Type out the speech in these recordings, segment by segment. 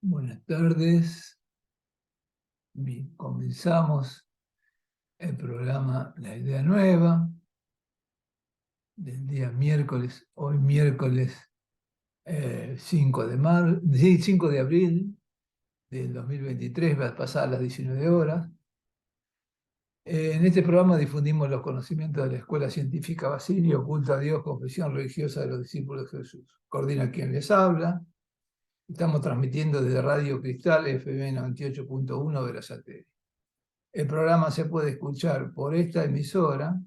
Buenas tardes. Bien, comenzamos el programa La Idea Nueva del día miércoles, hoy miércoles 5 de abril del 2023, va a pasar a las 19 horas. En este programa difundimos los conocimientos de la Escuela Científica Basilio, Culto a Dios, Confesión Religiosa de los Discípulos de Jesús. Coordina quien les habla. Estamos transmitiendo desde Radio Cristal FM 98.1 de la Satélite. El programa se puede escuchar por esta emisora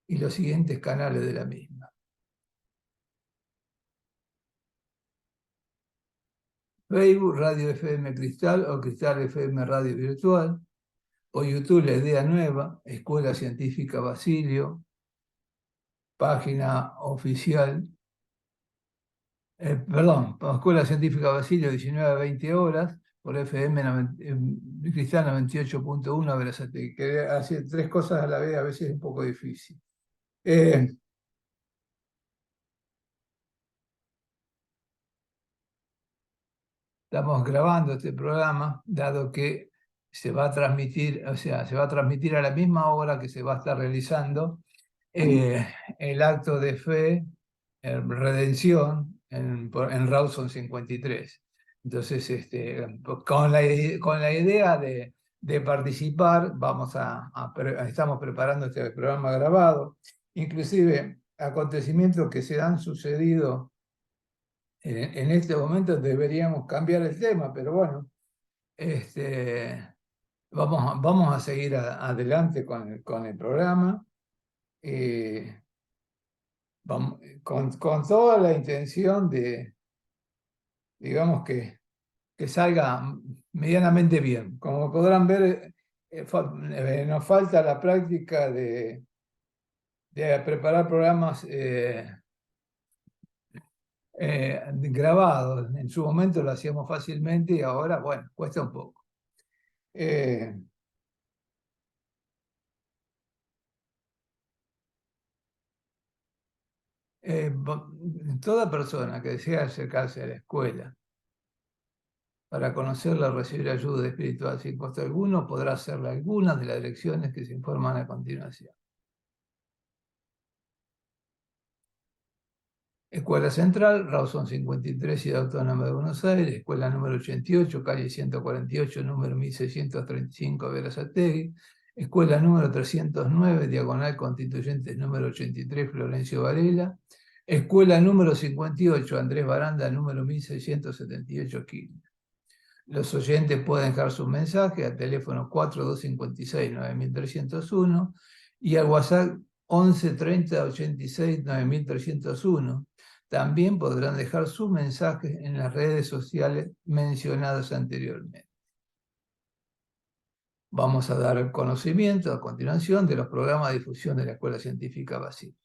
y los siguientes canales de la misma. Facebook, Radio FM Cristal o Cristal FM Radio Virtual, o YouTube La Idea Nueva, Escuela Científica Basilio, página oficial, Escuela Científica Basilio, 19 a 20 horas, por FM Cristal 98.1 Verazate, que hace tres cosas a la vez a veces es un poco difícil. Estamos grabando este programa, dado que se va a transmitir, o sea, se va a transmitir a la misma hora que se va a estar realizando el acto de fe, redención, en Rawson 53. Entonces, con la idea de participar, estamos preparando este programa grabado, inclusive acontecimientos que se han sucedido en este momento deberíamos cambiar el tema, pero bueno, vamos a seguir adelante con el programa, eh, con toda la intención de, digamos, que salga medianamente bien. Como podrán ver, nos falta la práctica de preparar programas grabados. En su momento lo hacíamos fácilmente y ahora, bueno, cuesta un poco. Toda persona que desea acercarse a la escuela para conocerla o recibir ayuda espiritual sin costo alguno podrá hacerle algunas de las lecciones que se informan a continuación. Escuela Central, Rawson 53, Ciudad Autónoma de Buenos Aires, Escuela número 88, calle 148, número 1635, Berazategui, Escuela número 309, Diagonal Constituyentes número 83, Florencio Varela, Escuela número 58, Andrés Baranda, número 1678, Quilmes. Los oyentes pueden dejar sus mensajes al teléfono 4256-9301 y al WhatsApp 11 30 86 9301. También podrán dejar sus mensajes en las redes sociales mencionadas anteriormente. Vamos a dar conocimiento a continuación de los programas de difusión de la Escuela Científica Basilio.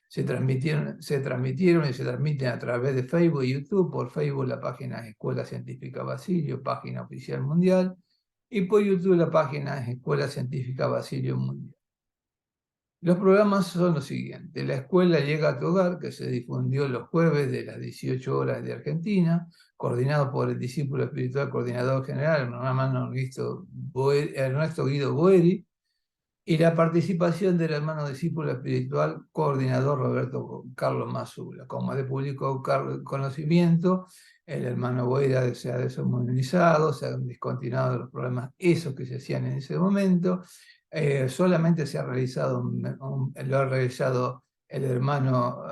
Se transmitieron y se transmiten a través de Facebook y YouTube. Por Facebook la página es Escuela Científica Basilio, página oficial mundial, y por YouTube la página es Escuela Científica Basilio Mundial. Los programas son los siguientes. La escuela llega a tu hogar, que se difundió los jueves de las 18 horas de Argentina, coordinado por el discípulo espiritual coordinador general, el hermano Ernesto Guido Boeri, y la participación del hermano discípulo espiritual coordinador Roberto Carlos Mazula. Como de público conocimiento, el hermano Boera se ha deshumanizado, se han descontinuado los programas esos que se hacían en ese momento. Solamente se ha realizado, lo ha realizado el hermano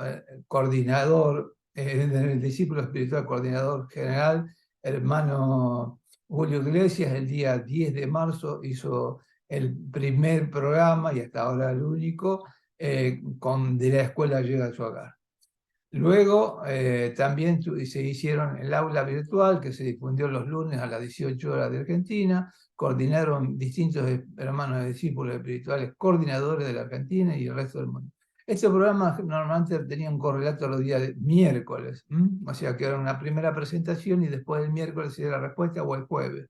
coordinador, el discípulo espiritual coordinador general, el hermano Julio Iglesias, el día 10 de marzo hizo el primer programa y hasta ahora el único de la escuela Llega a su hogar. Luego también se hicieron el aula virtual que se difundió los lunes a las 18 horas de Argentina, coordinaron distintos hermanos discípulos espirituales coordinadores de la Argentina y el resto del mundo. Estos programas normalmente tenían un correlato los días de miércoles, o sea que era una primera presentación y después el miércoles era la respuesta o el jueves.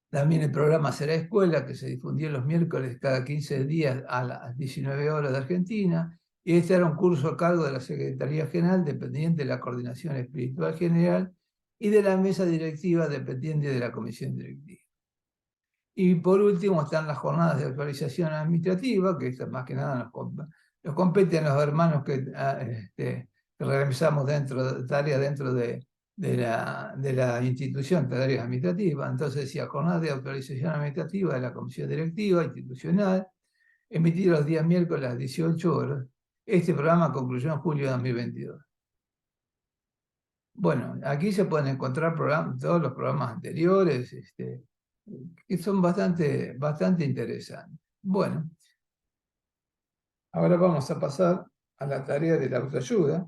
También el programa Será Escuela, que se difundió los miércoles cada 15 días a las 19 horas de Argentina. Y este era un curso a cargo de la Secretaría General, dependiente de la Coordinación Espiritual General, y de la mesa directiva dependiente de la comisión directiva. Y por último están las jornadas de actualización administrativa, que esto más que nada nos competen los hermanos que realizamos tareas dentro de la institución, tareas administrativas. Entonces decía, jornadas de actualización administrativa de la comisión directiva institucional, emitido los días miércoles a las 18 horas. Este programa concluyó en julio de 2022. Bueno, aquí se pueden encontrar todos los programas anteriores, que son bastante interesantes. Bueno, ahora vamos a pasar a la tarea de la autoayuda.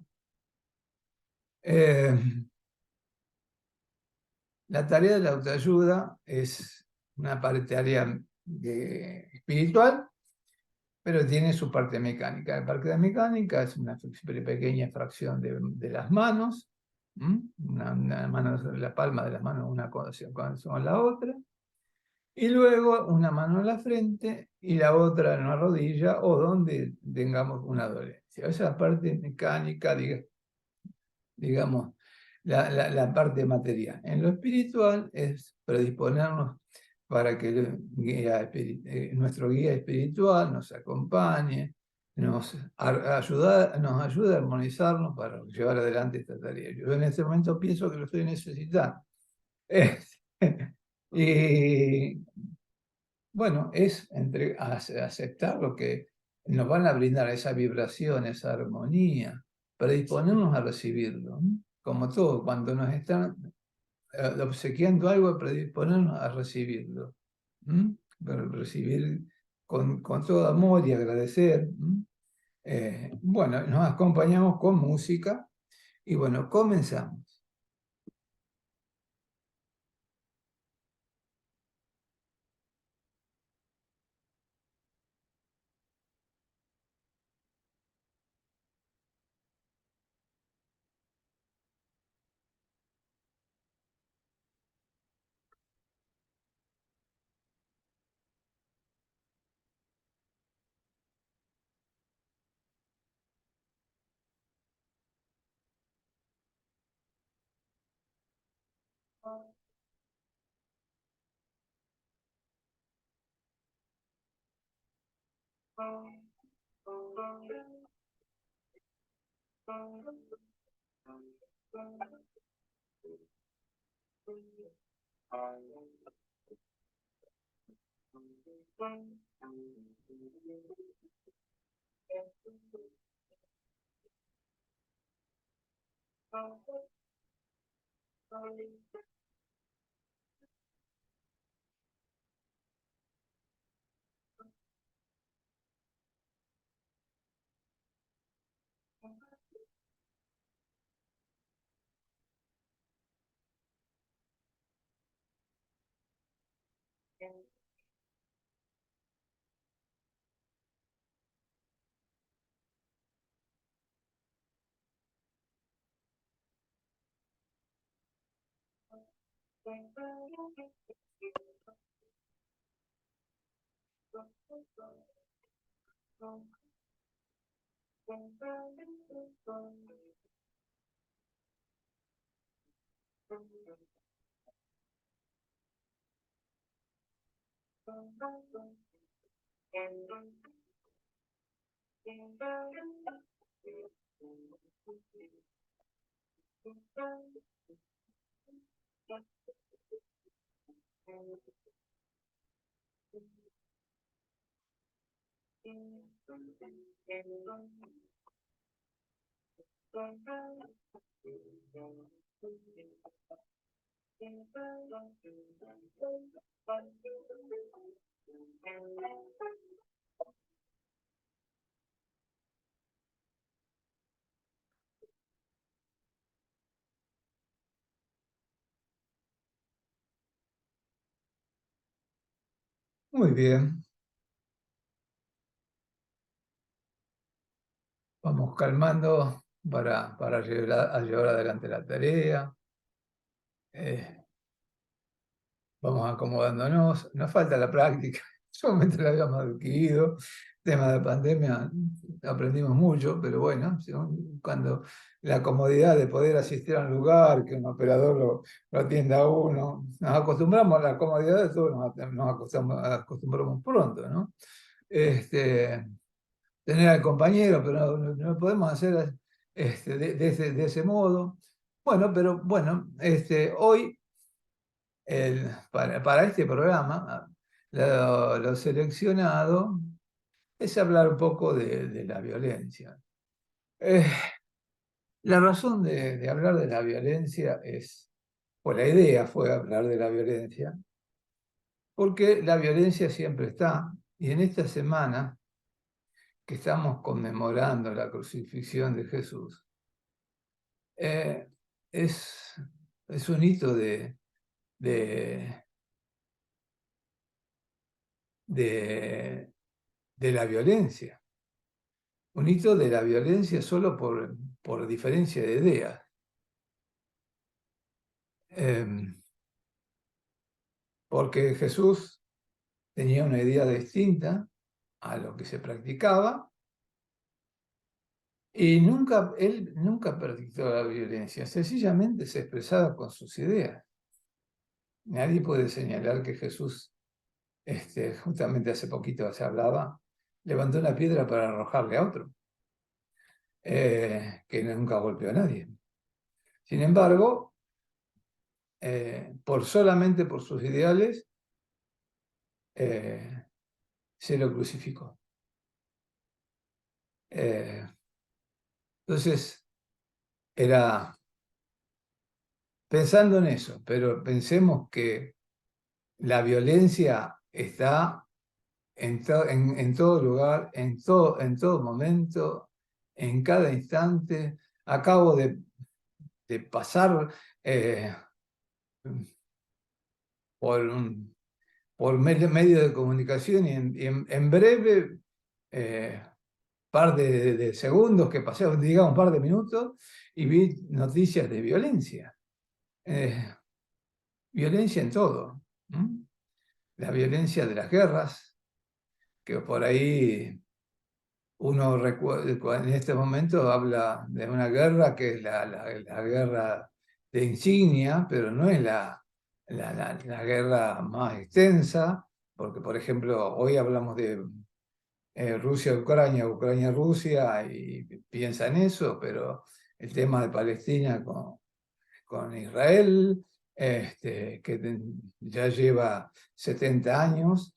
La tarea de la autoayuda es una tarea espiritual, pero tiene su parte mecánica. La parte mecánica es una pequeña fracción de las manos, una mano, la palma de las manos, una cosa con la otra, y luego una mano en la frente y la otra en la rodilla o donde tengamos una dolencia. Esa es la parte mecánica, digamos, la parte material. En lo espiritual es predisponernos para que nuestro guía espiritual nos acompañe, nos ayude a armonizarnos para llevar adelante esta tarea. Yo en este momento pienso que lo estoy necesitando. Y bueno, es aceptar lo que nos van a brindar, esa vibración, esa armonía, predisponernos a recibirlo, ¿no? Como todo, cuando nos están obsequiando algo, predisponernos a recibirlo. Pero recibir con todo amor y agradecer. Bueno, nos acompañamos con música y bueno, comenzamos. Muy bien, vamos calmando para llevar adelante la tarea. Vamos acomodándonos, nos falta la práctica, solamente la habíamos adquirido, tema de pandemia aprendimos mucho, pero bueno, cuando la comodidad de poder asistir a un lugar, que un operador lo atienda a uno, nos acostumbramos a la comodidad de todo, nos acostumbramos pronto, ¿no? Tener al compañero, pero no podemos hacer de ese modo. Bueno, pero bueno, hoy para este programa lo seleccionado es hablar un poco de la violencia. Eh, la razón de hablar de la violencia pues la idea fue hablar de la violencia, porque la violencia siempre está, y en esta semana que estamos conmemorando la crucifixión de Jesús, eh, es, es un hito de, de, de la violencia, un hito de la violencia solo por diferencia de ideas. Porque Jesús tenía una idea distinta a lo que se practicaba y él nunca practicó la violencia, sencillamente se expresaba con sus ideas. Nadie puede señalar que Jesús, justamente hace poquito se hablaba, levantó una piedra para arrojarle a otro, que nunca golpeó a nadie. Sin embargo, solamente por sus ideales, se lo crucificó. Entonces, era pensando en eso, pero pensemos que la violencia está en todo lugar, en todo momento, en cada instante. Acabo de pasar por medio de comunicación y en breve par de segundos que pasé, digamos un par de minutos, y vi noticias de violencia. Violencia en todo. La violencia de las guerras, que por ahí uno recuerda, en este momento habla de una guerra que es la guerra de insignia, pero no es la guerra más extensa, porque por ejemplo hoy hablamos de Rusia-Ucrania, Ucrania-Rusia, y piensa en eso, pero el tema de Palestina con Israel, que ya lleva 70 años,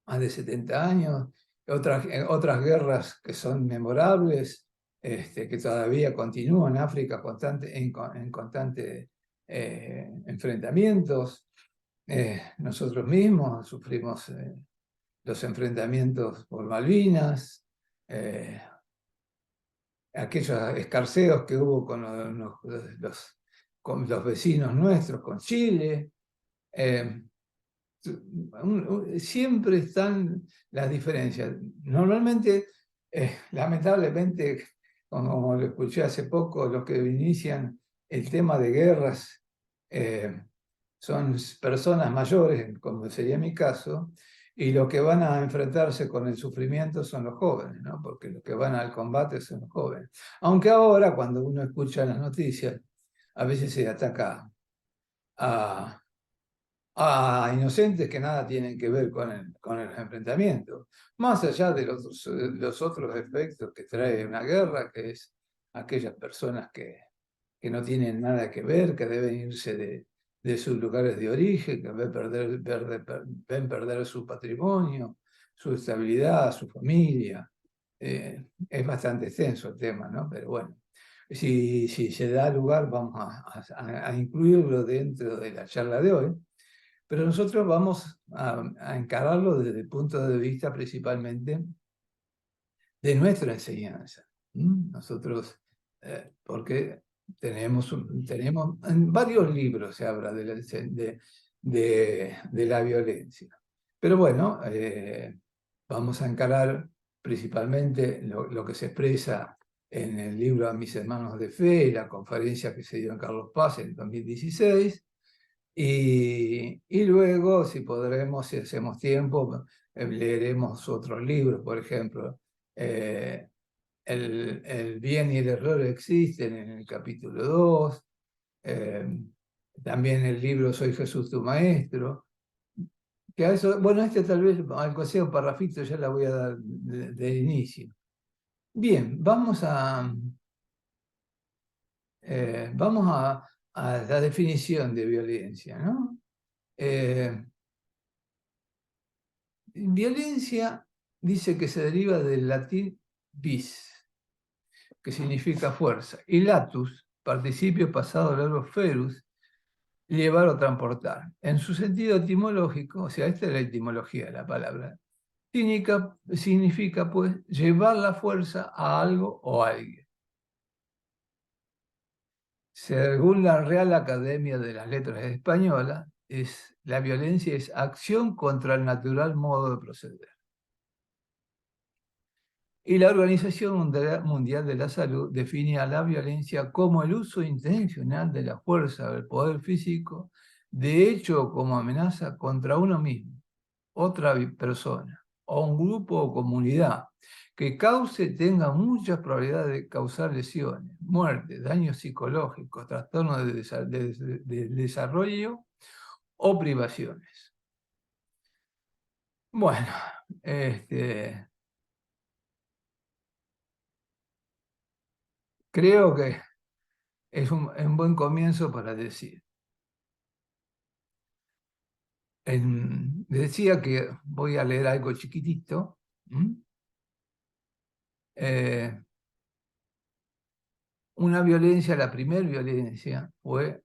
más de 70 años, otras guerras que son memorables, que todavía continúan en África en constante enfrentamientos. Nosotros mismos sufrimos los enfrentamientos por Malvinas, aquellos escarceos que hubo con los vecinos nuestros, con Chile. Siempre están las diferencias. Normalmente, lamentablemente, como lo escuché hace poco, los que inician el tema de guerras son personas mayores, como sería mi caso, y los que van a enfrentarse con el sufrimiento son los jóvenes, ¿no? Porque los que van al combate son los jóvenes. Aunque ahora, cuando uno escucha las noticias, a veces se ataca a inocentes que nada tienen que ver con el enfrentamiento, más allá de los otros efectos que trae una guerra, que es aquellas personas que no tienen nada que ver, que deben irse de sus lugares de origen, que ven perder su patrimonio, su estabilidad, su familia. Es bastante extenso el tema, ¿no? Pero bueno, si se da lugar, vamos a incluirlo dentro de la charla de hoy. Pero nosotros vamos a encararlo desde el punto de vista principalmente de nuestra enseñanza. Nosotros, porque tenemos en varios libros se habla de la violencia. Pero bueno, vamos a encarar principalmente lo que se expresa en el libro A mis hermanos de fe y la conferencia que se dio en Carlos Paz en 2016. Y luego, si podremos, si hacemos tiempo, leeremos otros libros, por ejemplo, el bien y el error existen en el capítulo 2, también el libro Soy Jesús tu Maestro, que a eso, bueno, este tal vez al consejo parrafito ya la voy a dar de inicio. Bien, vamos a la definición de violencia, ¿no? Violencia dice que se deriva del latín vis, que significa fuerza, y latus, participio pasado del verbo ferus, llevar o transportar. En su sentido etimológico, o sea, esta es la etimología de la palabra, significa pues llevar la fuerza a algo o a alguien. Según la Real Academia de las Letras Españolas, la violencia es acción contra el natural modo de proceder. Y la Organización Mundial de la Salud define a la violencia como el uso intencional de la fuerza o del poder físico, de hecho o como amenaza contra uno mismo, otra persona, o un grupo o comunidad, que tenga muchas probabilidades de causar lesiones, muerte, daños psicológicos, trastornos de desarrollo o privaciones. Bueno, creo que es un buen comienzo para decir. Decía que voy a leer algo chiquitito. Una violencia, la primera violencia, fue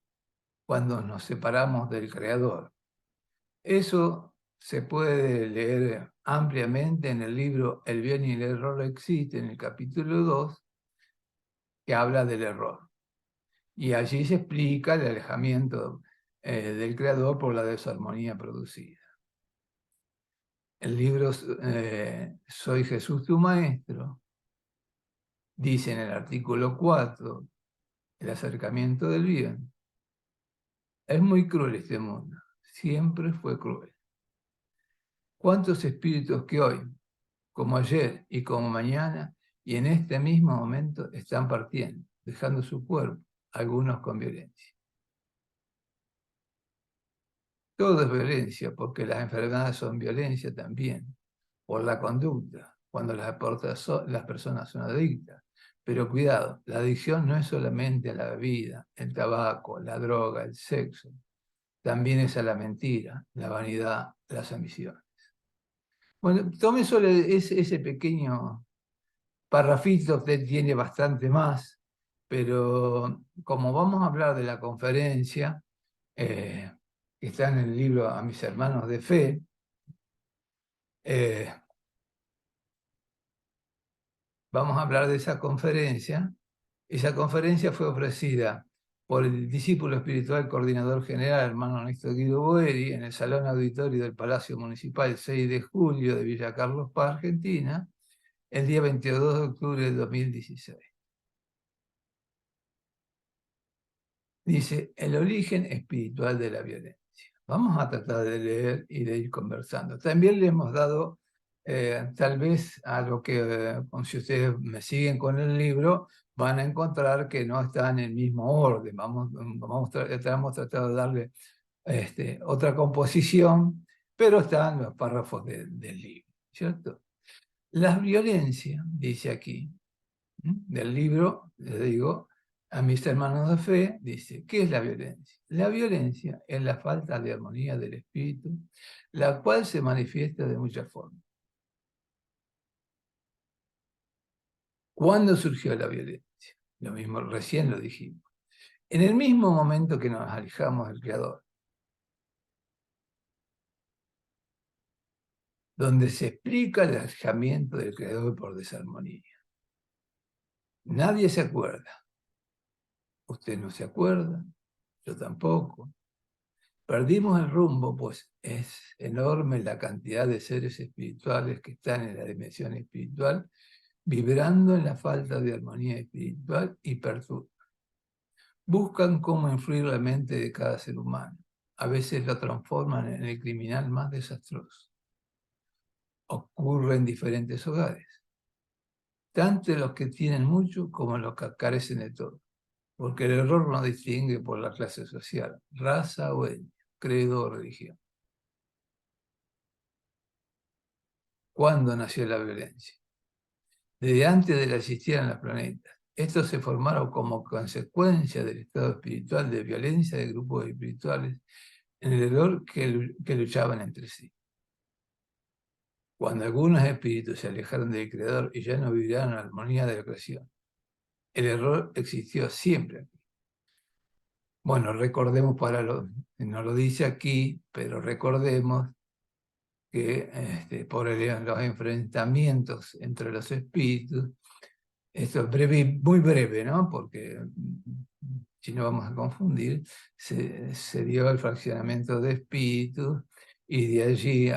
cuando nos separamos del Creador. Eso se puede leer ampliamente en el libro El bien y el error existen, en el capítulo 2, que habla del error. Y allí se explica el alejamiento del Creador por la desarmonía producida. El libro Soy Jesús tu Maestro dice en el artículo 4, el acercamiento del bien. Es muy cruel este mundo, siempre fue cruel. ¿Cuántos espíritus que hoy, como ayer y como mañana, y en este mismo momento están partiendo, dejando su cuerpo, algunos con violencia? Todo es violencia, porque las enfermedades son violencia también, por la conducta, cuando las personas son adictas. Pero cuidado, la adicción no es solamente a la bebida, el tabaco, la droga, el sexo. También es a la mentira, la vanidad, las ambiciones. Bueno, tome solo ese pequeño parrafito, usted tiene bastante más, pero como vamos a hablar de la conferencia, que está en el libro A mis hermanos de fe, vamos a hablar de esa conferencia. Esa conferencia fue ofrecida por el discípulo espiritual coordinador general, hermano Néstor Guido Boeri, en el Salón Auditorio del Palacio Municipal 6 de julio de Villa Carlos Paz, Argentina, el día 22 de octubre de 2016. Dice, el origen espiritual de la violencia. Vamos a tratar de leer y de ir conversando. También le hemos dado, tal vez a lo que, si ustedes me siguen con el libro, van a encontrar que no está en el mismo orden. Hemos tratado de darle otra composición, pero están los párrafos del libro, ¿cierto? La violencia, dice aquí, del libro, les digo, a mis hermanos de fe, dice, ¿qué es la violencia? La violencia es la falta de armonía del espíritu, la cual se manifiesta de muchas formas. ¿Cuándo surgió la violencia? Lo mismo, recién lo dijimos. En el mismo momento que nos alejamos del Creador, donde se explica el alejamiento del Creador por desarmonía. Nadie se acuerda. Usted no se acuerda, yo tampoco. Perdimos el rumbo, pues es enorme la cantidad de seres espirituales que están en la dimensión espiritual, vibrando en la falta de armonía espiritual y perturban. Buscan cómo influir la mente de cada ser humano. A veces lo transforman en el criminal más desastroso. ocurre en diferentes hogares, tanto en los que tienen mucho como en los que carecen de todo, porque el error no distingue por la clase social, raza o etnia, credo o religión. ¿Cuándo nació la violencia? Desde antes de que existieran los planetas. Estos se formaron como consecuencia del estado espiritual de violencia de grupos espirituales en el error que luchaban entre sí. Cuando algunos espíritus se alejaron del Creador y ya no vivían en la armonía de la creación, el error existió siempre. Bueno, recordemos no lo dice aquí, pero recordemos que por los enfrentamientos entre los espíritus, esto es breve, muy breve, ¿no? Porque si no vamos a confundir, se dio el fraccionamiento de espíritus y de allí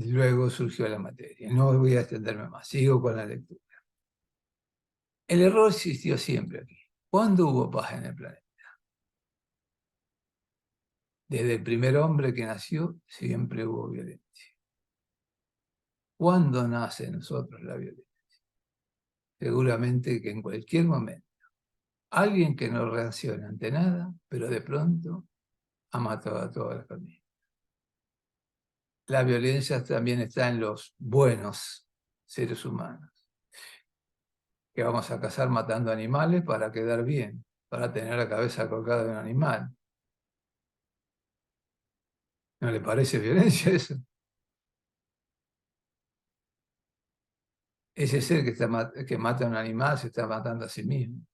luego surgió la materia. No voy a extenderme más, sigo con la lectura. El error existió siempre aquí. ¿Cuándo hubo paz en el planeta? Desde el primer hombre que nació, siempre hubo violencia. ¿Cuándo nace en nosotros la violencia? Seguramente que en cualquier momento. Alguien que no reacciona ante nada, pero de pronto ha matado a toda la familia. La violencia también está en los buenos seres humanos, que vamos a cazar matando animales para quedar bien, para tener la cabeza colgada de un animal. ¿No le parece violencia eso? Ese ser que mata a un animal se está matando a sí mismo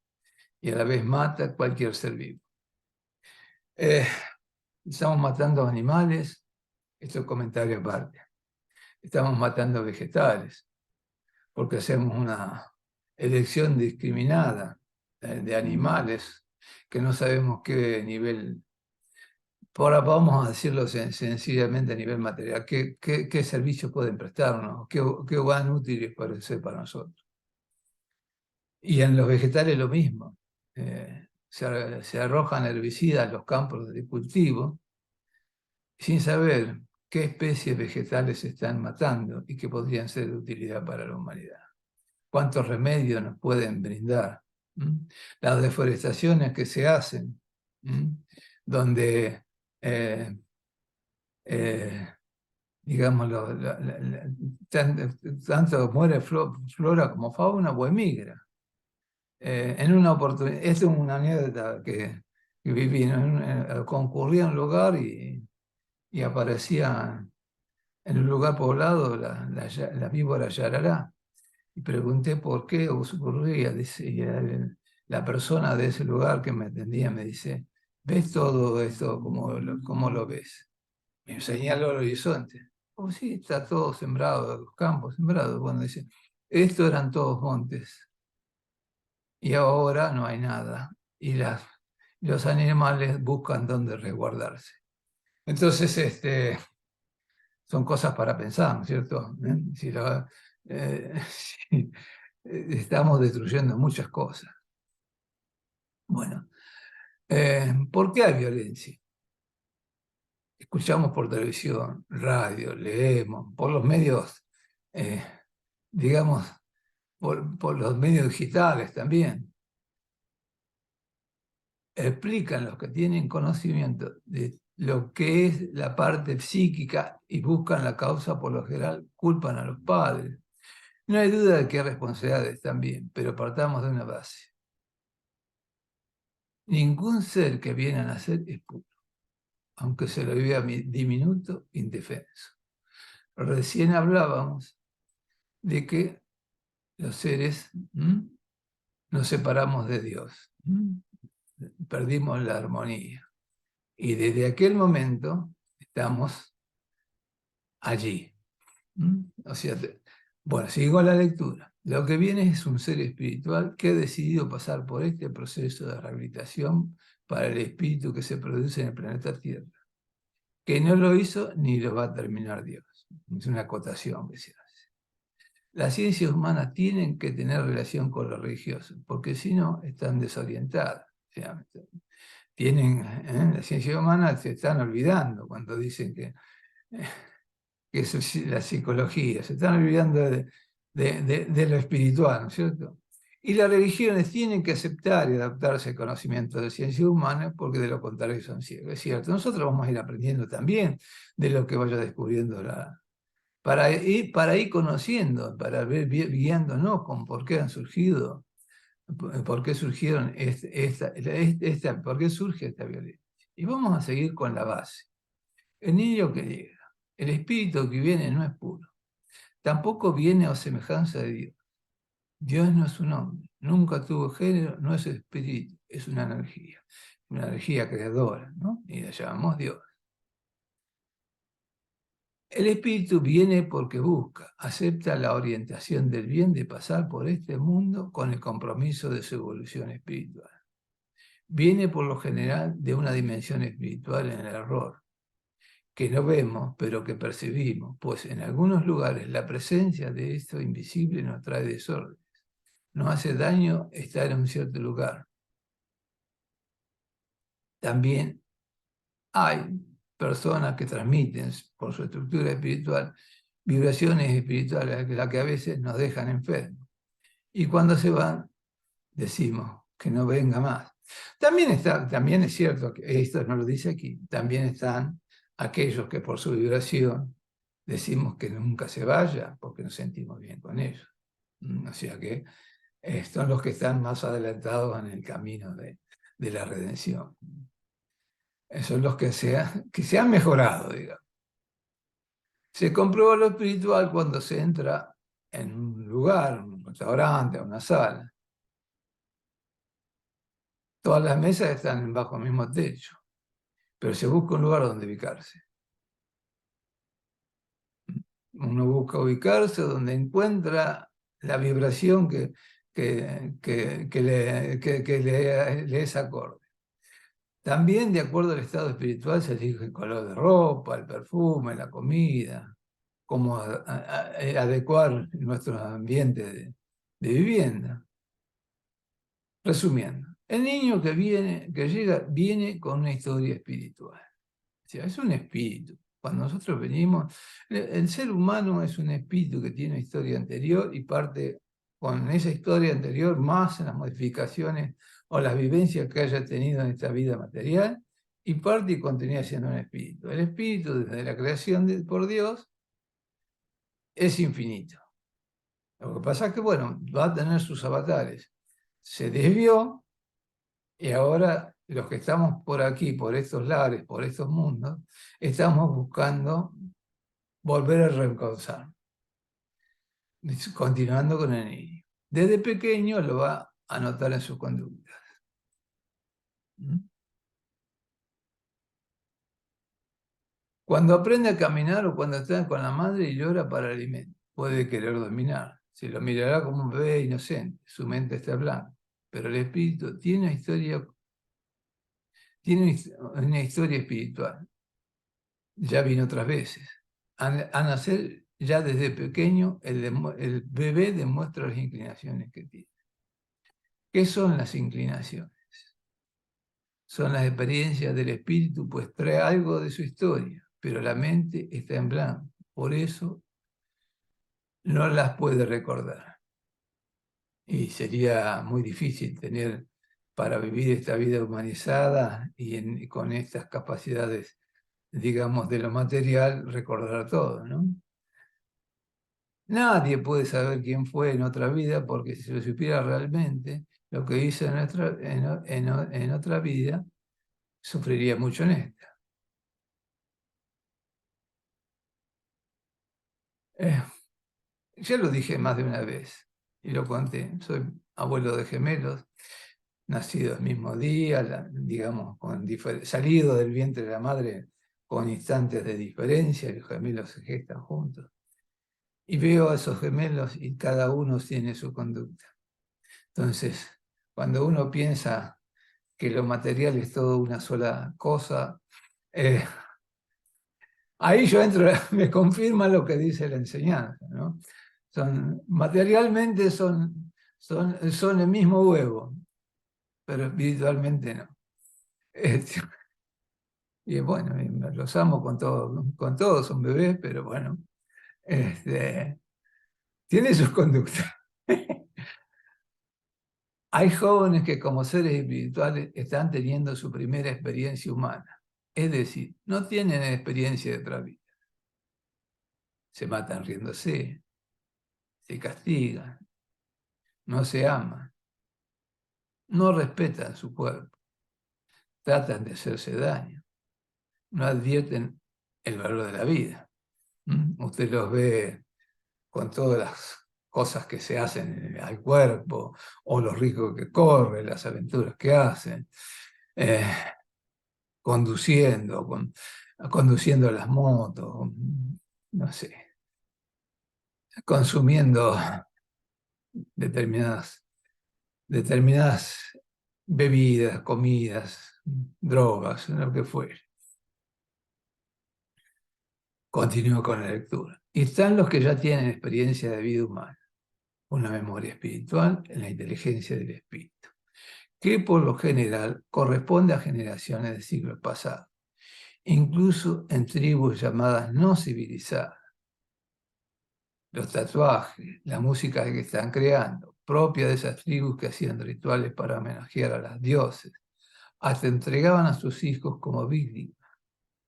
y a la vez mata a cualquier ser vivo. Estamos matando animales, esto es comentario aparte. Estamos matando vegetales porque hacemos una elección discriminada de animales que no sabemos qué nivel. Ahora vamos a decirlo sencillamente a nivel material. ¿Qué servicios pueden prestarnos? ¿Qué van útiles para ser para nosotros? Y en los vegetales lo mismo. Se arrojan herbicidas a los campos de cultivo sin saber qué especies vegetales se están matando y que podrían ser de utilidad para la humanidad. ¿Cuántos remedios nos pueden brindar? Las deforestaciones que se hacen, donde digamos, tanto muere flora como fauna o emigra. En una oportunidad, esta es una anécdota que viví, concurría a un lugar y aparecía en un lugar poblado la víbora yarará. Y pregunté por qué ocurría. Dice, y la persona de ese lugar que me atendía me dice, ¿ves todo esto? ¿Cómo lo ves? Me señaló el horizonte. Oh, sí, está todo sembrado, los campos sembrados. Bueno, dice, estos eran todos montes y ahora no hay nada. Y los animales buscan dónde resguardarse. Entonces, son cosas para pensar, ¿no es cierto? Si estamos destruyendo muchas cosas. Bueno, ¿por qué hay violencia? Escuchamos por televisión, radio, leemos, por los medios, digamos, por los medios digitales también. Explican los que tienen conocimiento de lo que es la parte psíquica y buscan la causa, por lo general, culpan a los padres. No hay duda de que hay responsabilidades también, pero partamos de una base. Ningún ser que viene a nacer es puro, aunque se lo vea diminuto, indefenso. Recién hablábamos de que los seres nos separamos de Dios, perdimos la armonía. Y desde aquel momento estamos allí. O sea, bueno, sigo la lectura. Lo que viene es un ser espiritual que ha decidido pasar por este proceso de rehabilitación para el espíritu que se produce en el planeta Tierra, que no lo hizo ni lo va a terminar Dios. Es una acotación que se hace. Las ciencias humanas tienen que tener relación con lo religioso, porque si no, están desorientadas. la ciencia humana se están olvidando cuando dicen que eso es la psicología, se están olvidando de lo espiritual, ¿no es cierto? Y las religiones tienen que aceptar y adaptarse al conocimiento de ciencia humana porque de lo contrario son ciegos. Es cierto, nosotros vamos a ir aprendiendo también de lo que vaya descubriendo para ir conociendo, para ver, guiándonos con por qué han surgido, por qué surgieron por qué surge esta violencia. Y vamos a seguir con la base. El niño que llega, el espíritu que viene no es puro, tampoco viene a semejanza de Dios. Dios no es un hombre, nunca tuvo género, no es espíritu, es una energía creadora, ¿no? Y la llamamos Dios. El espíritu viene porque busca, acepta la orientación del bien de pasar por este mundo con el compromiso de su evolución espiritual. Viene por lo general de una dimensión espiritual en el error, que no vemos, pero que percibimos, pues en algunos lugares la presencia de esto invisible nos trae desorden. Nos hace daño estar en un cierto lugar. También hay personas que transmiten por su estructura espiritual vibraciones espirituales las que a veces nos dejan enfermos. Y cuando se van, decimos que no venga más. También es cierto que esto no lo dice aquí, también están aquellos que por su vibración decimos que nunca se vaya porque nos sentimos bien con ellos. O sea que son los que están más adelantados en el camino de la redención. Son los que se han mejorado, digamos. Se comprueba lo espiritual cuando se entra en un lugar, un restaurante, una sala. Todas las mesas están bajo el mismo techo, pero se busca un lugar donde ubicarse. Uno busca ubicarse donde encuentra la vibración le es acorde. También, de acuerdo al estado espiritual, se elige el color de ropa, el perfume, la comida, cómo adecuar nuestro ambiente de vivienda. Resumiendo, el niño que llega, viene con una historia espiritual. O sea, es un espíritu. Cuando nosotros venimos, el ser humano es un espíritu que tiene una historia anterior y parte con esa historia anterior más las modificaciones o las vivencias que haya tenido en esta vida material y parte y continúa siendo un espíritu. El espíritu desde la creación por Dios es infinito. Lo que pasa es que, bueno, va a tener sus avatares. Se desvió y ahora los que estamos por aquí, por estos lares, por estos mundos, estamos buscando volver a reencauzar, continuando con el niño. Desde pequeño lo va a notar en sus conductas. Cuando aprende a caminar o cuando está con la madre y llora para el alimento, puede querer dominar. Se lo mirará como un bebé inocente, su mente está blanca. Pero el espíritu tiene una historia espiritual. Ya vino otras veces. A nacer ya desde pequeño, el bebé demuestra las inclinaciones que tiene. ¿Qué son las inclinaciones? Son las experiencias del espíritu, pues trae algo de su historia, pero la mente está en blanco. Por eso no las puede recordar. Y sería muy difícil para vivir esta vida humanizada y con estas capacidades, digamos, de lo material, recordar todo, ¿no? Nadie puede saber quién fue en otra vida, porque si lo supiera realmente, lo que hizo en otra vida, sufriría mucho en esta. Ya lo dije más de una vez y lo conté. Soy abuelo de gemelos, nacidos el mismo día, digamos, salido del vientre de la madre con instantes de diferencia, los gemelos se gestan juntos. Y veo a esos gemelos y cada uno tiene su conducta. Entonces, cuando uno piensa que lo material es todo una sola cosa, ahí yo entro, me confirma lo que dice la enseñanza, ¿no? Materialmente son el mismo huevo, pero espiritualmente no. Este, y bueno, y los amo con todos, son bebés, pero bueno, tiene sus conductas. Hay jóvenes que como seres espirituales están teniendo su primera experiencia humana. Es decir, no tienen experiencia de otra vida. Se matan riéndose, se castigan, no se aman, no respetan su cuerpo, tratan de hacerse daño, no advierten el valor de la vida. Usted los ve con todas las cosas que se hacen al cuerpo, o los ricos que corren, las aventuras que hacen, eh, conduciendo, conduciendo las motos, no sé, consumiendo determinadas, determinadas bebidas, comidas, drogas, lo que fuere. Continúo con la lectura. Y están los que ya tienen experiencia de vida humana, una memoria espiritual en la inteligencia del espíritu, que por lo general corresponde a generaciones de siglos pasados, incluso en tribus llamadas no civilizadas. Los tatuajes, la música que están creando, propia de esas tribus que hacían rituales para homenajear a las dioses, hasta entregaban a sus hijos como víctimas,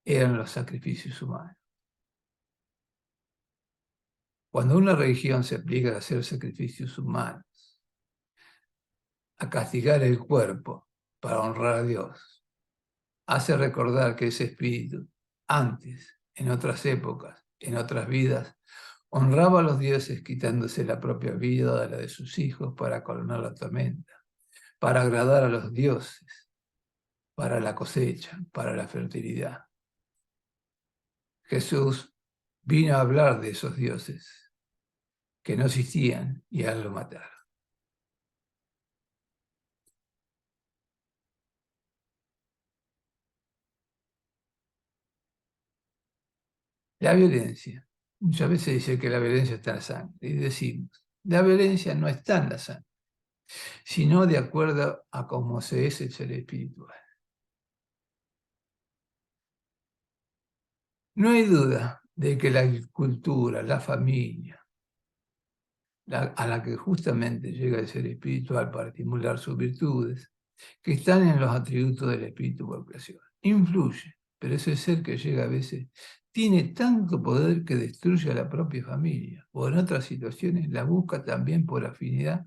eran los sacrificios humanos. Cuando una religión se aplica a hacer sacrificios humanos, a castigar el cuerpo para honrar a Dios, hace recordar que ese espíritu, antes, en otras épocas, en otras vidas, honraba a los dioses quitándose la propia vida de la de sus hijos para coronar la tormenta, para agradar a los dioses, para la cosecha, para la fertilidad. Jesús vino a hablar de esos dioses que no existían y a él lo mataron. La violencia. Muchas veces dice que la violencia está en la sangre y decimos, la violencia no está en la sangre, sino de acuerdo a cómo se es el ser espiritual. No hay duda de que la cultura, la familia, a la que justamente llega el ser espiritual para estimular sus virtudes, que están en los atributos del espíritu por creación, influye, pero ese ser que llega a veces tiene tanto poder que destruye a la propia familia, o en otras situaciones la busca también por afinidad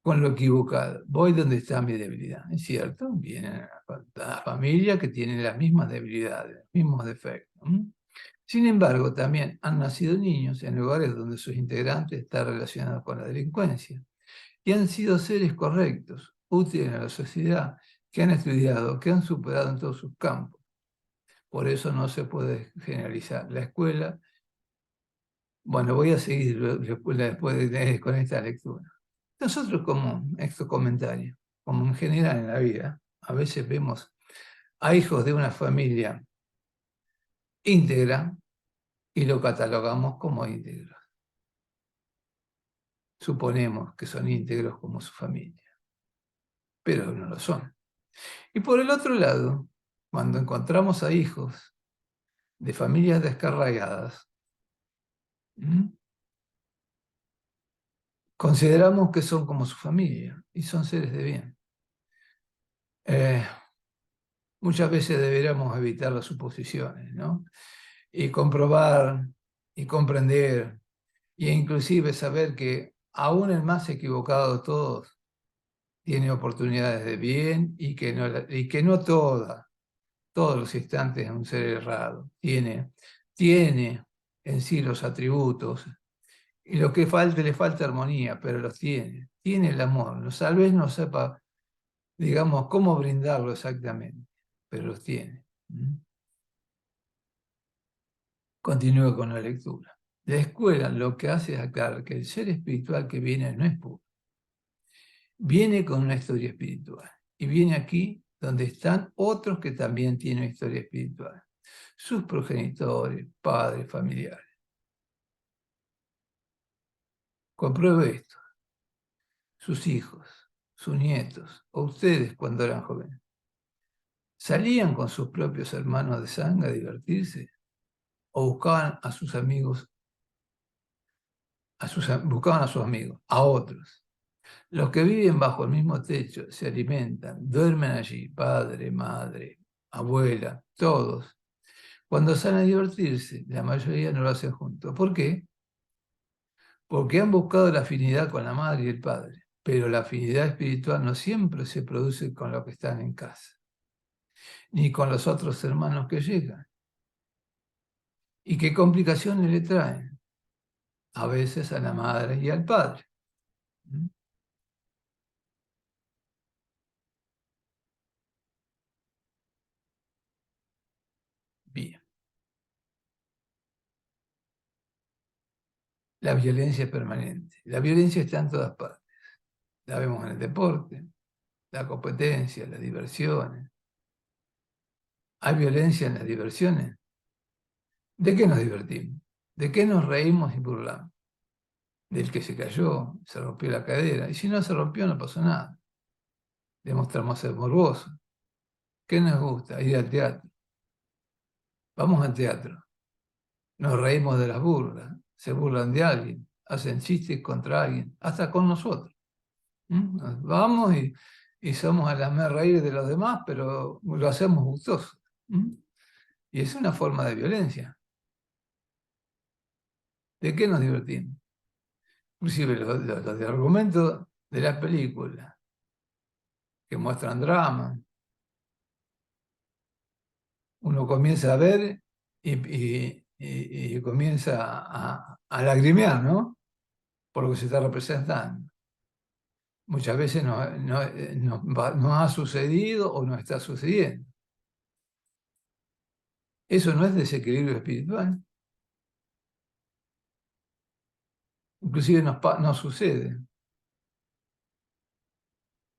con lo equivocado. Voy donde está mi debilidad. Es cierto, viene a la familia que tiene las mismas debilidades, los mismos defectos. Sin embargo, también han nacido niños en lugares donde sus integrantes están relacionados con la delincuencia y han sido seres correctos, útiles a la sociedad, que han estudiado, que han superado en todos sus campos. Por eso no se puede generalizar. La escuela, bueno, voy a seguir con esta lectura. Nosotros como estos comentarios, como en general en la vida, a veces vemos a hijos de una familia íntegra y lo catalogamos como íntegros. Suponemos que son íntegros como su familia, pero no lo son. Y por el otro lado, cuando encontramos a hijos de familias descarriadas, consideramos que son como su familia y son seres de bien. Muchas veces deberíamos evitar las suposiciones, ¿no? Y comprobar y comprender, e inclusive saber que aún el más equivocado de todos tiene oportunidades de bien y que no todos los instantes es un ser errado. Tiene en sí los atributos y lo que falta, le falta armonía, pero los tiene. Tiene el amor. Tal vez no sepa, digamos, cómo brindarlo exactamente, pero los tiene. Continúo con la lectura. La escuela lo que hace es aclarar que el ser espiritual que viene no es puro. Viene con una historia espiritual. Y viene aquí donde están otros que también tienen historia espiritual. Sus progenitores, padres, familiares. Compruebe esto. Sus hijos, sus nietos, o ustedes cuando eran jóvenes. ¿Salían con sus propios hermanos de sangre a divertirse? ¿O buscaban a sus amigos, buscaban a sus amigos, a otros? Los que viven bajo el mismo techo se alimentan, duermen allí, padre, madre, abuela, todos. Cuando salen a divertirse, la mayoría no lo hacen juntos. ¿Por qué? Porque han buscado la afinidad con la madre y el padre, pero la afinidad espiritual no siempre se produce con los que están en casa, ni con los otros hermanos que llegan. ¿Y qué complicaciones le traen? A veces a la madre y al padre. ¿Mm? Bien. La violencia es permanente. La violencia está en todas partes. La vemos en el deporte, la competencia, las diversiones. ¿Hay violencia en las diversiones? ¿De qué nos divertimos? ¿De qué nos reímos y burlamos? Del que se cayó, se rompió la cadera. Y si no se rompió, no pasó nada. Demostramos ser morbosos. ¿Qué nos gusta? Ir al teatro. Vamos al teatro. Nos reímos de las burlas. Se burlan de alguien. Hacen chistes contra alguien. Hasta con nosotros. Nos vamos y somos a la reír de los demás, pero lo hacemos gustoso. ¿Mm? Y es una forma de violencia. ¿De qué nos divertimos? Inclusive los de argumentos de las películas que muestran drama. Uno comienza a ver y comienza a lagrimear, ¿no? Por lo que se está representando. Muchas veces no ha sucedido o no está sucediendo. Eso no es desequilibrio espiritual. Inclusive nos sucede.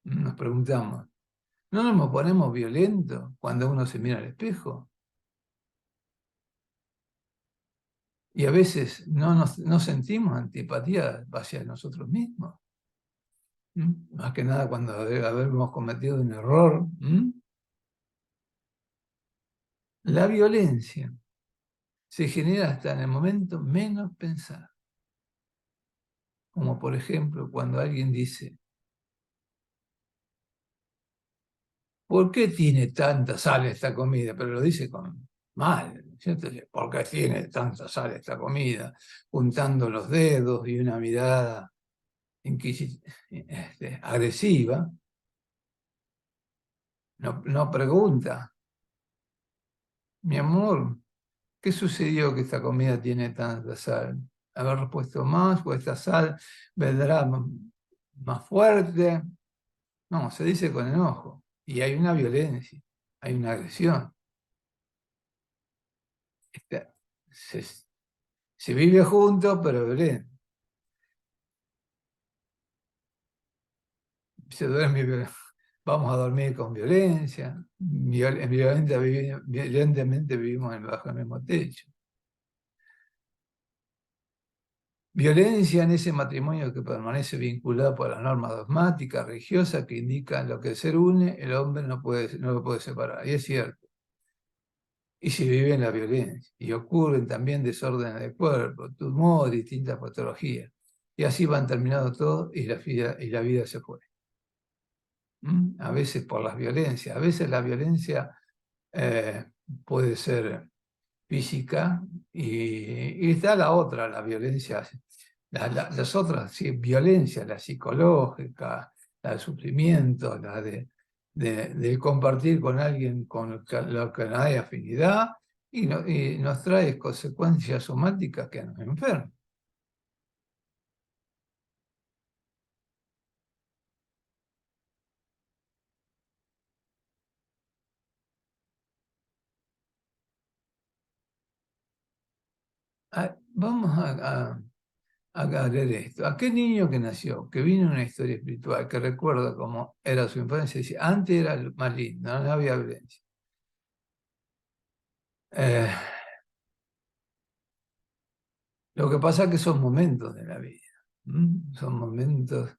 Nos preguntamos, ¿no nos ponemos violentos cuando uno se mira al espejo? Y a veces no sentimos antipatía hacia nosotros mismos. Más que nada cuando habemos cometido un error. La violencia se genera hasta en el momento menos pensado. Como por ejemplo cuando alguien dice, ¿por qué tiene tanta sal esta comida? Pero lo dice con mal, ¿cierto? ¿Por qué tiene tanta sal esta comida? Juntando los dedos y una mirada agresiva. No pregunta, mi amor, ¿qué sucedió que esta comida tiene tanta sal? ¿Haber puesto más o esta sal vendrá más fuerte? No, se dice con enojo. Y hay una violencia, hay una agresión. Este, se, se vive juntos, pero violento. Se duerme, vamos a dormir con violencia. Violentamente vivimos bajo el mismo techo. Violencia en ese matrimonio que permanece vinculado por las normas dogmáticas, religiosas, que indican lo que el ser une, el hombre no lo puede separar. Y es cierto. Y se vive en la violencia. Y ocurren también desórdenes del cuerpo, tumores, distintas patologías. Y así van terminando todo y la vida se fue. A veces por las violencias. A veces la violencia eh, puede ser física y está la otra, la violencia, las otras, sí, violencia, la psicológica, la de sufrimiento, la de compartir con alguien con lo que no hay afinidad y nos trae consecuencias somáticas que nos enferman. Vamos a leer esto. Aquel niño que nació, que vino en una historia espiritual, que recuerda cómo era su infancia, dice, antes era más lindo, no había violencia. Eh, lo que pasa es que son momentos de la vida. Son momentos,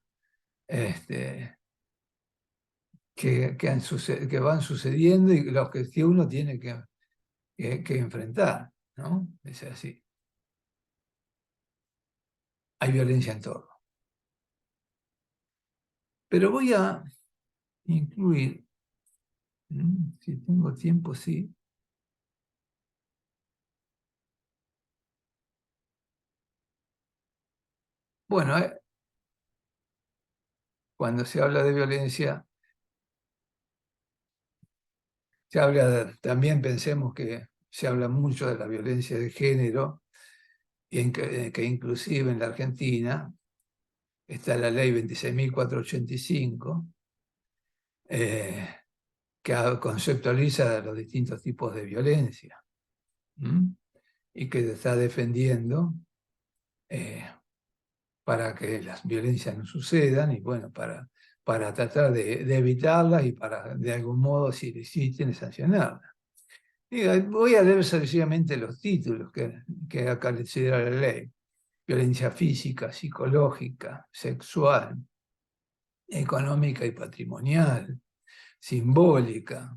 este, que van sucediendo y los que uno tiene que enfrentar, ¿no? Es así. Hay violencia en todo. Pero voy a incluir, si tengo tiempo, sí. Bueno, cuando se habla de violencia, también pensemos que se habla mucho de la violencia de género, y que inclusive en la Argentina está la ley 26.485, eh, que conceptualiza los distintos tipos de violencia, ¿m? Y que está defendiendo eh, para que las violencias no sucedan y bueno, para tratar de evitarlas y para de algún modo, si existen, sancionarlas. Y voy a leer sencillamente los títulos que acá considera la ley: violencia física, psicológica, sexual, económica y patrimonial, simbólica.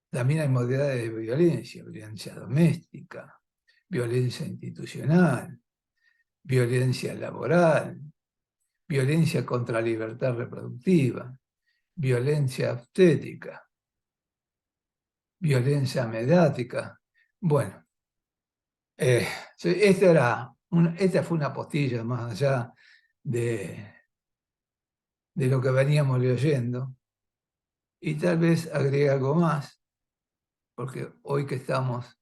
También hay modalidades de violencia: violencia doméstica, violencia institucional, violencia laboral, violencia contra la libertad reproductiva, violencia obstétrica, violencia mediática. Bueno, sí, esta fue una postilla más allá de, de lo que veníamos leyendo, y tal vez agregue algo más, porque hoy que estamos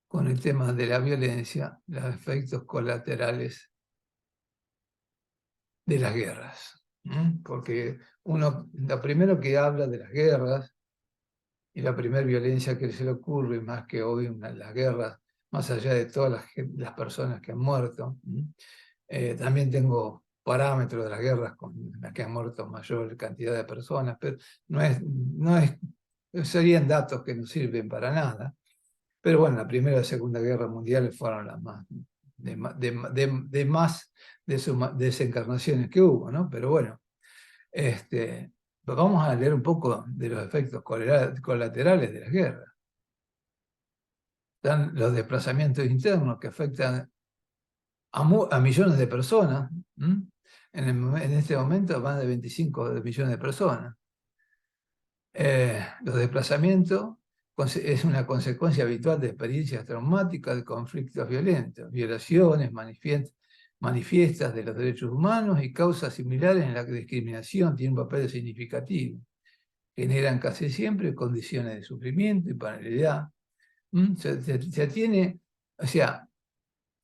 con el tema de la violencia, los efectos colaterales de las guerras. Porque lo primero que habla de las guerras, y la primera violencia que se le ocurre, más que hoy las guerras, más allá de todas las personas que han muerto, también tengo parámetros de las guerras con las que han muerto mayor cantidad de personas, pero serían datos que no sirven para nada. Pero bueno, la Primera y la Segunda Guerra Mundial fueron las más de más desencarnaciones que hubo, ¿no? Pero bueno, vamos a leer un poco de los efectos colaterales de las guerras. Están los desplazamientos internos que afectan a millones de personas. En este momento más de 25 millones de personas. Los desplazamientos es una consecuencia habitual de experiencias traumáticas, de conflictos violentos, violaciones manifiestas de los derechos humanos y causas similares en la que discriminación tiene un papel significativo. Generan casi siempre condiciones de sufrimiento y paralelidad. O sea,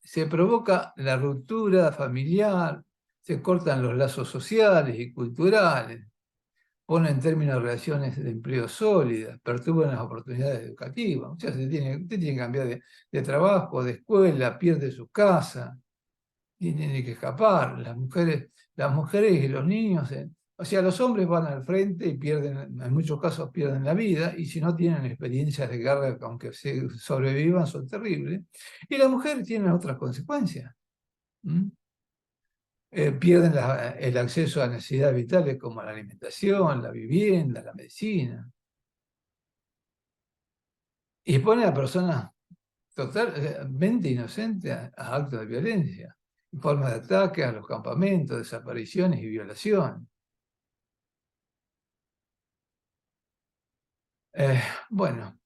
se provoca la ruptura familiar, se cortan los lazos sociales y culturales, pone en términos de relaciones de empleo sólidas, perturban las oportunidades educativas. O sea, usted tiene que cambiar de trabajo, de escuela, pierde su casa, tiene que escapar. Las mujeres y los niños, o sea, los hombres van al frente y pierden, en muchos casos pierden la vida, y si no tienen experiencias de guerra, aunque sobrevivan, son terribles. Y las mujeres tienen otras consecuencias. Pierden el acceso a necesidades vitales como la alimentación, la vivienda, la medicina. Y pone a personas totalmente inocentes a actos de violencia, en forma de ataques a los campamentos, desapariciones y violaciones. Bueno,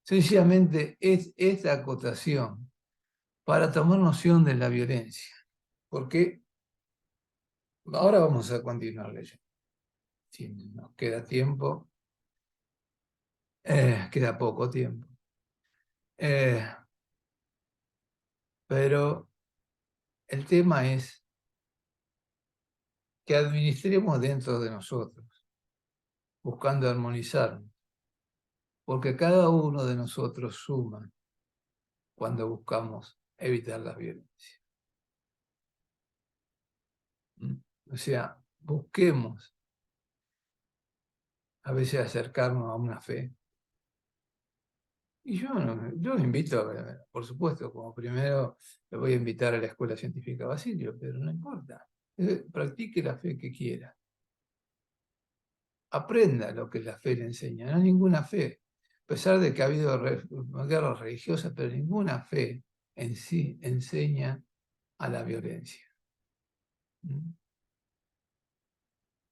sencillamente es esta acotación para tomar noción de la violencia, porque ahora vamos a continuar leyendo. Si nos queda tiempo, queda poco tiempo. Pero el tema es que administremos dentro de nosotros, buscando armonizarnos, porque cada uno de nosotros suma cuando buscamos evitar la violencia. O sea, busquemos a veces acercarnos a una fe. Y yo invito, por supuesto, como primero le voy a invitar a la Escuela Científica Basilio, pero no importa. Practique la fe que quiera. Aprenda lo que la fe le enseña, no ninguna fe. A pesar de que ha habido guerras religiosas, pero ninguna fe en sí enseña a la violencia.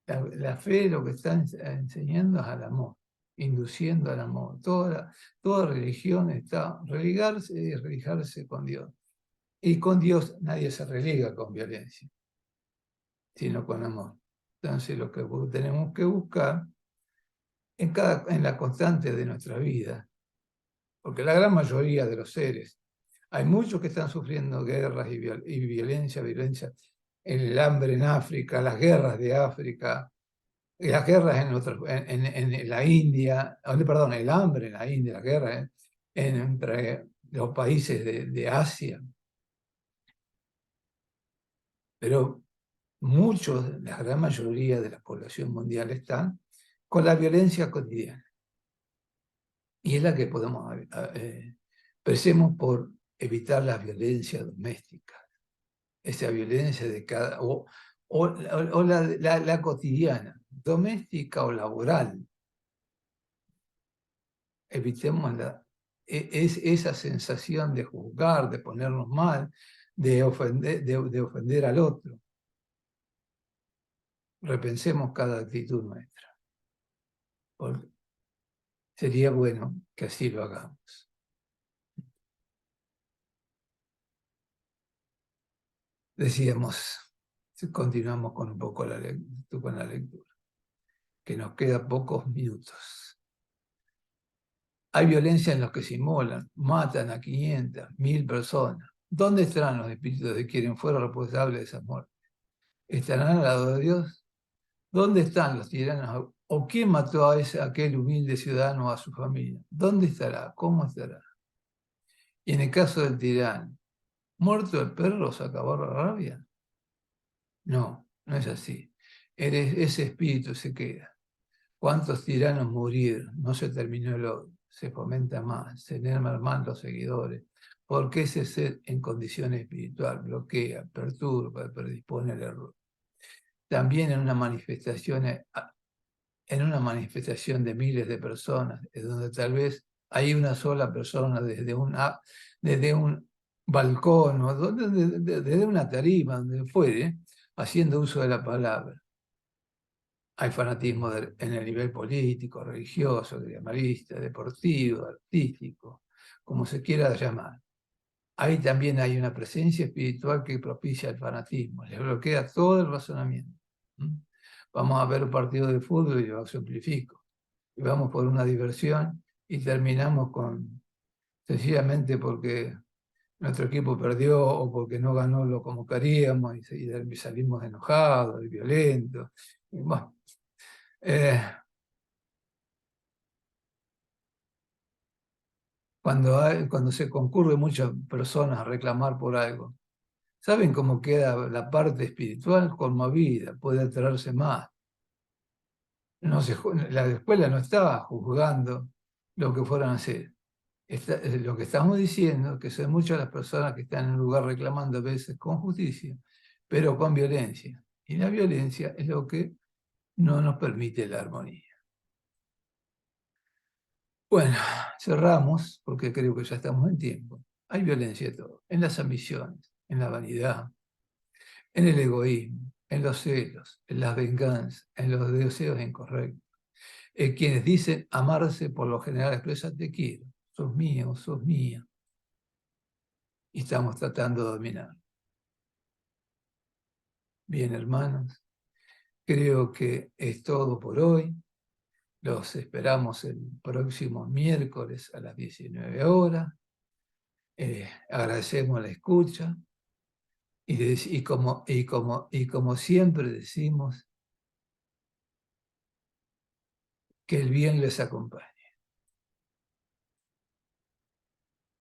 La fe lo que está enseñando es al amor, induciendo al amor. Toda religión está religarse y religarse con Dios. Y con Dios nadie se religa con violencia, sino con amor. Entonces lo que tenemos que buscar en la constante de nuestra vida, porque la gran mayoría de los seres, hay muchos que están sufriendo guerras y violencia, el hambre en África, las guerras de África, las guerras en la India, perdón, el hambre en la India, la guerra entre los países de Asia. Pero la gran mayoría de la población mundial están con la violencia cotidiana. Y es la que podemos, pensemos por evitar la violencia doméstica, esa violencia de o la cotidiana, doméstica o laboral. Evitemos esa sensación de juzgar, de ponernos mal, de ofender al otro. Repensemos cada actitud nuestra. Porque sería bueno que así lo hagamos. Decíamos, continuamos con un poco con la lectura, que nos quedan pocos minutos. Hay violencia en los que se inmolan, matan a 500, 1000 personas. ¿Dónde estarán los espíritus de quienes fueron responsables de esa muerte? ¿Estarán al lado de Dios? ¿Dónde están los tiranos? ¿O quién mató a aquel humilde ciudadano o a su familia? ¿Dónde estará? ¿Cómo estará? Y en el caso del tirano, ¿muerto el perro se acabó la rabia? No, no es así. Ese espíritu se queda. ¿Cuántos tiranos murieron? No se terminó el odio, se fomenta más, se enervan más los seguidores, porque ese ser en condición espiritual bloquea, perturba, predispone al error. También en una manifestación de miles de personas, es donde tal vez hay una sola persona desde un balcón o desde una tarima, donde fuere, haciendo uso de la palabra. Hay fanatismo en el nivel político, religioso, gremialista, deportivo, artístico, como se quiera llamar. Ahí también hay una presencia espiritual que propicia el fanatismo, le bloquea todo el razonamiento. Vamos a ver un partido de fútbol y lo simplifico. Y vamos por una diversión y terminamos sencillamente porque nuestro equipo perdió o porque no ganó lo como queríamos y salimos enojados y violentos. Y bueno, cuando se concurren muchas personas a reclamar por algo, ¿saben cómo queda la parte espiritual? Conmovida, puede atraerse más. La escuela no estaba juzgando lo que fueran a hacer. Lo que estamos diciendo, que son muchas las personas que están en un lugar reclamando a veces con justicia, pero con violencia. Y la violencia es lo que no nos permite la armonía. Bueno, cerramos porque creo que ya estamos en tiempo. Hay violencia de todo, en las ambiciones, en la vanidad, en el egoísmo, en los celos, en las venganzas, en los deseos incorrectos. Quienes dicen amarse por lo general expresan te quiero, sos mío, sos mía. Y estamos tratando de dominar. Bien, hermanos, creo que es todo por hoy. Los esperamos el próximo miércoles a las 19 horas. Agradecemos la escucha y como siempre decimos, que el bien les acompañe.